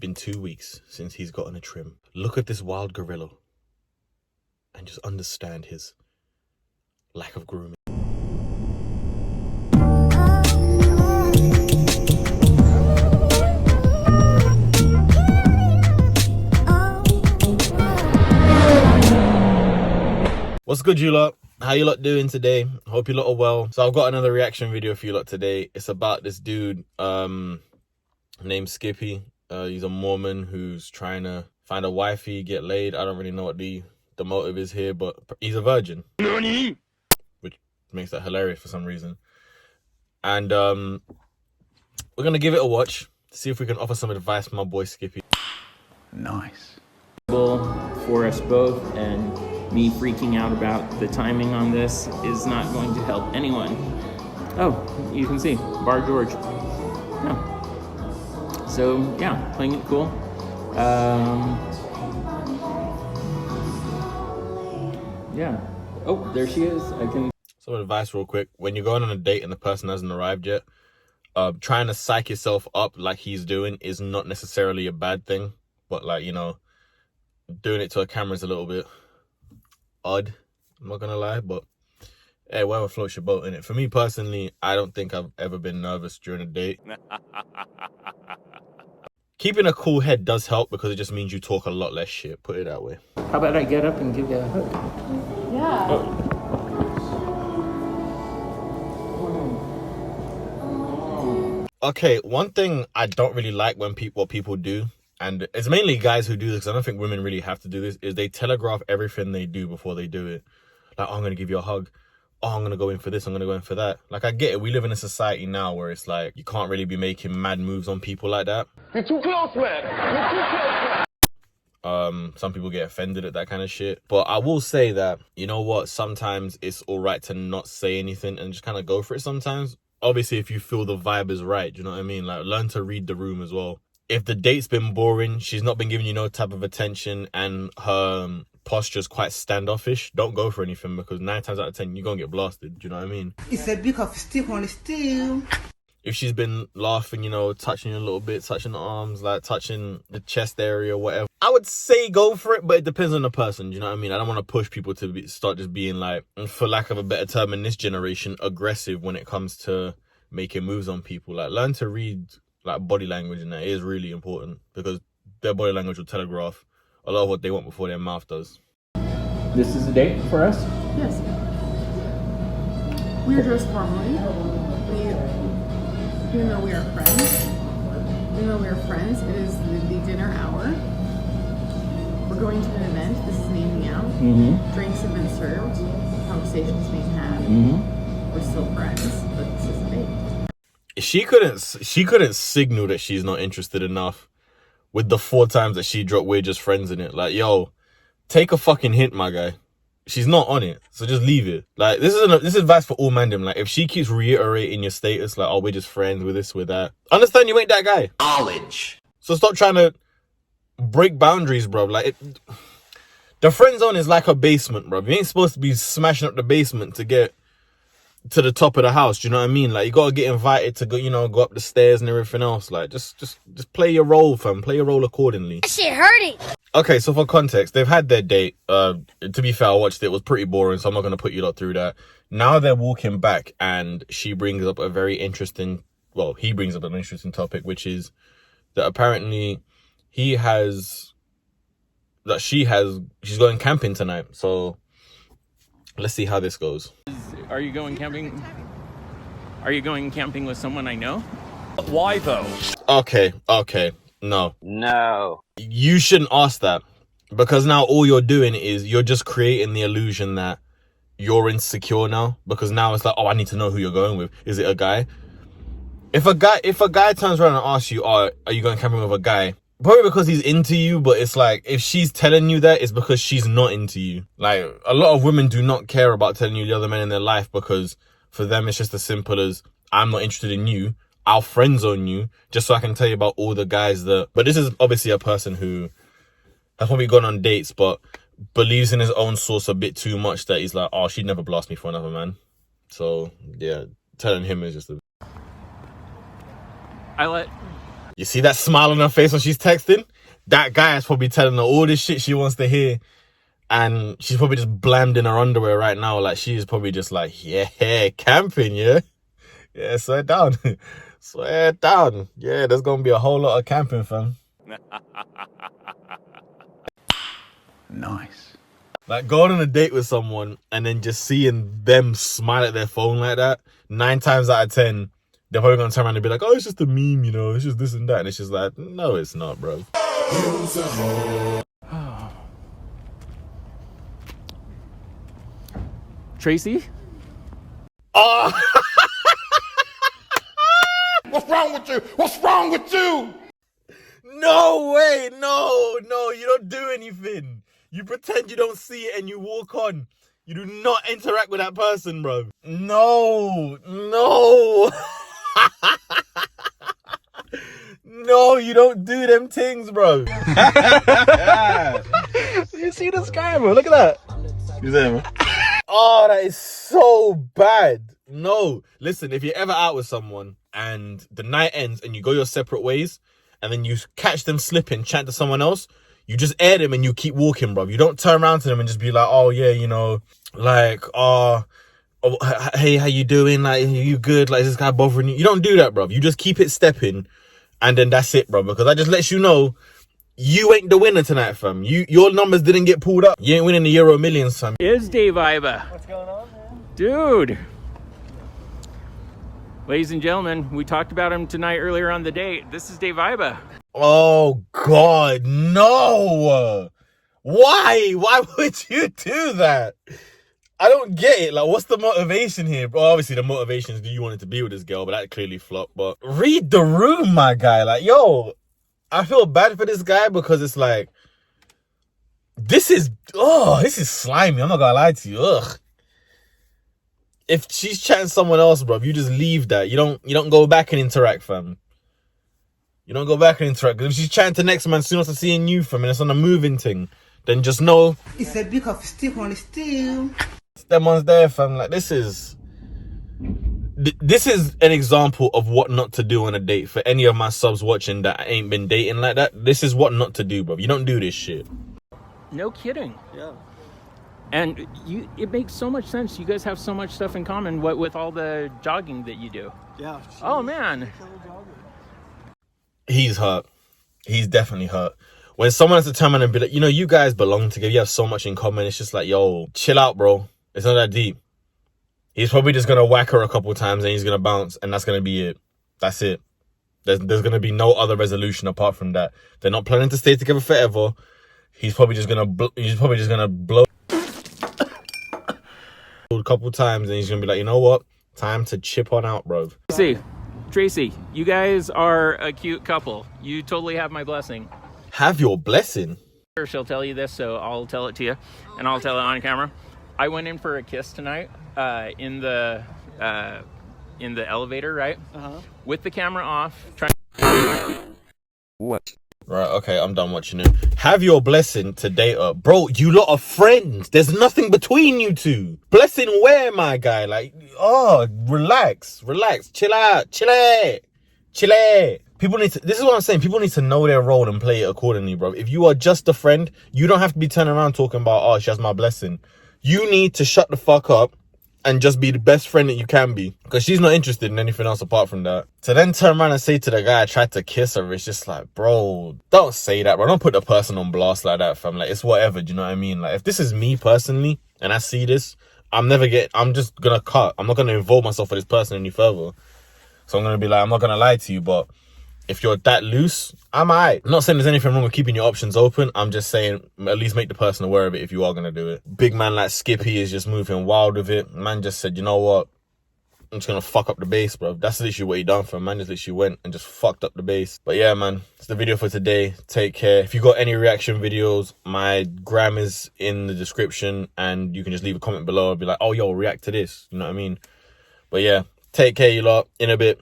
Been 2 weeks since he's gotten a trim. Look at this wild gorilla and just understand his lack of grooming. What's good, you lot? How you lot doing today? Hope you lot are well. So I've got another reaction video for you lot today. It's about this dude named Skippy. He's a Mormon who's trying to find a wifey, get laid. I don't really know what the motive is here, but he's a virgin. NANI? Which makes that hilarious for some reason. And we're going to give it a watch to see if we can offer some advice from my boy Skippy. Nice. For us both, and me freaking out about the timing on this is not going to help anyone. Oh, you can see, Bar George. Yeah. So, yeah, playing it cool. Yeah. Oh, there she is. I can... Some advice real quick. When you're going on a date and the person hasn't arrived yet, trying to psych yourself up like he's doing is not necessarily a bad thing. But, like, you know, doing it to a camera is a little bit odd. I'm not going to lie, but hey, whatever floats your boat, innit? For me personally, I don't think I've ever been nervous during a date. Keeping a cool head does help because it just means you talk a lot less shit, put it that way. How about I get up and give you a hug? Yeah. Oh. Okay, one thing I don't really like when what people do, and it's mainly guys who do this, I don't think women really have to do this, is they telegraph everything they do before they do it. Like, oh, I'm going to give you a hug. Oh, I'm going to go in for this, I'm going to go in for that. Like, I get it. We live in a society now where it's like, you can't really be making mad moves on people like that. You're too close, man. You're too close, man. Some people get offended at that kind of shit. But I will say that, you know what? Sometimes it's all right to not say anything and just kind of go for it sometimes. Obviously, if you feel the vibe is right, do you know what I mean? Like, learn to read the room as well. If the date's been boring, she's not been giving you no type of attention, and her posture's quite standoffish, don't go for anything, because 9 times out of 10, you're going to get blasted. Do you know what I mean? It's a bit of stick on the steel. If she's been laughing, you know, touching you a little bit, touching the arms, like touching the chest area, whatever, I would say go for it, but it depends on the person. Do you know what I mean? I don't want to push people to start just being like, for lack of a better term in this generation, aggressive when it comes to making moves on people. Like, learn to read like body language, and that is really important because their body language will telegraph a lot of what they want before their mouth does. This is a date for us? Yes. We are dressed formally. Even though we are friends, it is the dinner hour. We're going to an event. This is an evening out. Mm-hmm. Drinks have been served. Conversations being had. Mm-hmm. We're still friends, but this is a date. She couldn't signal that she's not interested enough with the 4 times that she dropped "we're just friends" in it. Like, yo, take a fucking hint, my guy. She's not on it, so just leave it. Like, this is advice for all mandem. Like, if she keeps reiterating your status, like, oh, we're just friends, with this, with that, understand you ain't that guy. Knowledge. So stop trying to break boundaries, bro. Like, the friend zone is like a basement, bro. You ain't supposed to be smashing up the basement to get to the top of the house. Do you know what I mean? Like, you gotta get invited to go, you know, go up the stairs and everything else. Like, just play your role, fam. Play your role accordingly. That shit hurting. Okay, so for context, they've had their date. To be fair, I watched it. It was pretty boring, so I'm not gonna put you lot through that. Now they're walking back, and she brings up a very interesting. Well, he brings up an interesting topic, which is that apparently she's going camping tonight. So let's see how this goes. Are you going camping? Are you going camping with someone I know? Why though? Okay, no. You shouldn't ask that, because now all you're doing is you're just creating the illusion that you're insecure now, because now it's like, oh, I need to know who you're going with. Is it a guy? If a guy turns around and asks you, oh, are you going camping with a guy? Probably because he's into you, but it's like, if she's telling you that, it's because she's not into you. Like, a lot of women do not care about telling you the other men in their life, because for them, it's just as simple as, I'm not interested in you. I'll friend zone you just so I can tell you about all the guys that... But this is obviously a person who has probably gone on dates, but believes in his own source a bit too much, that he's like, oh, she'd never blast me for another man. So, yeah, telling him is just a... You see that smile on her face when she's texting? That guy is probably telling her all this shit she wants to hear. And she's probably just blammed in her underwear right now. Like, she's probably just like, yeah, camping, yeah? Yeah, swear down. Swear down. Yeah, there's going to be a whole lot of camping, fam. Nice. Like, going on a date with someone and then just seeing them smile at their phone like that, 9 times out of 10, they're probably going to turn around and be like, oh, it's just a meme, you know, it's just this and that. And it's just like, no, it's not, bro. Tracy? Oh! What's wrong with you? What's wrong with you? No way, no, you don't do anything. You pretend you don't see it and you walk on. You do not interact with that person, bro. No. No, you don't do them things, bro. You see this guy, bro? Look at that. You see him? Oh, that is so bad. No. Listen, if you're ever out with someone and the night ends and you go your separate ways and then you catch them slipping, chat to someone else, you just air them and you keep walking, bro. You don't turn around to them and just be like, oh, yeah, you know, like, oh, hey, how you doing? Like, you good? Like, is this guy bothering you? You don't do that, bro. You just keep it stepping and then that's it, bro. Because that just lets you know you ain't the winner tonight, fam. Your numbers didn't get pulled up. You ain't winning the Euro Millions, fam. Is Dave Iba. What's going on, man? Dude. Ladies and gentlemen, we talked about him tonight earlier on the date. This is Dave Iba. Oh, God, no. Why? Why would you do that? I don't get it. Like, what's the motivation here? Well, obviously, the motivation is do you want to be with this girl, but that clearly flopped. But read the room, my guy. Like, yo, I feel bad for this guy because it's like, this is slimy. I'm not gonna lie to you. Ugh. If she's chatting to someone else, bro, you just leave that. You don't go back and interact, fam. You don't go back and interact. Because if she's chatting to the next man soon after seeing you, fam, and it's on a moving thing, then just know It's a big of stick on the steel. them ones there, fam. Like, this is an example of what not to do on a date. For any of my subs watching that ain't been dating like that, this is what not to do, bro. You don't do this shit. No kidding. Yeah. And it makes so much sense. You guys have so much stuff in common with all the jogging that you do. Yeah. Oh, man. He's hurt. He's definitely hurt. When someone has to turn around and be like, you know, you guys belong together. You have so much in common. It's just like, yo, chill out, bro. It's not that deep. He's probably just going to whack her a couple times and he's going to bounce. And that's going to be it. That's it. There's going to be no other resolution apart from that. They're not planning to stay together forever. He's probably just going to blow a couple times and he's going to be like, you know what? Time to chip on out, bro. Tracy, you guys are a cute couple. You totally have my blessing. Have your blessing. She'll tell you this, so I'll tell it to you, and I'll tell it on camera. I went in for a kiss tonight in the elevator, right? With the camera off. What? Right, okay, I'm done watching it. Have your blessing to date her. Bro, you lot are friends. There's nothing between you two. Blessing where, my guy? Like, oh, relax. Chill out. People need to, this is what I'm saying. People need to know their role and play it accordingly, bro. If you are just a friend, you don't have to be turning around talking about, oh, she has my blessing. You need to shut the fuck up and just be the best friend that you can be. Because she's not interested in anything else apart from that. To then turn around and say to the guy I tried to kiss her, it's just like, bro, don't say that, bro. Don't put the person on blast like that, fam. Like, it's whatever, do you know what I mean? Like, if this is me personally and I see this, I'm just gonna cut. I'm not gonna involve myself with this person any further. So I'm gonna be like, I'm not gonna lie to you, but if you're that loose, I'm alright. I'm not saying there's anything wrong with keeping your options open. I'm just saying at least make the person aware of it if you are going to do it. Big man like Skippy is just moving wild with it. Man just said, you know what? I'm just going to fuck up the base, bro. That's literally what he done for him. Man just literally went and just fucked up the base. But yeah, man, it's the video for today. Take care. If you got any reaction videos, my gram is in the description and you can just leave a comment below and be like, oh, yo, react to this. You know what I mean? But yeah, take care, you lot. In a bit.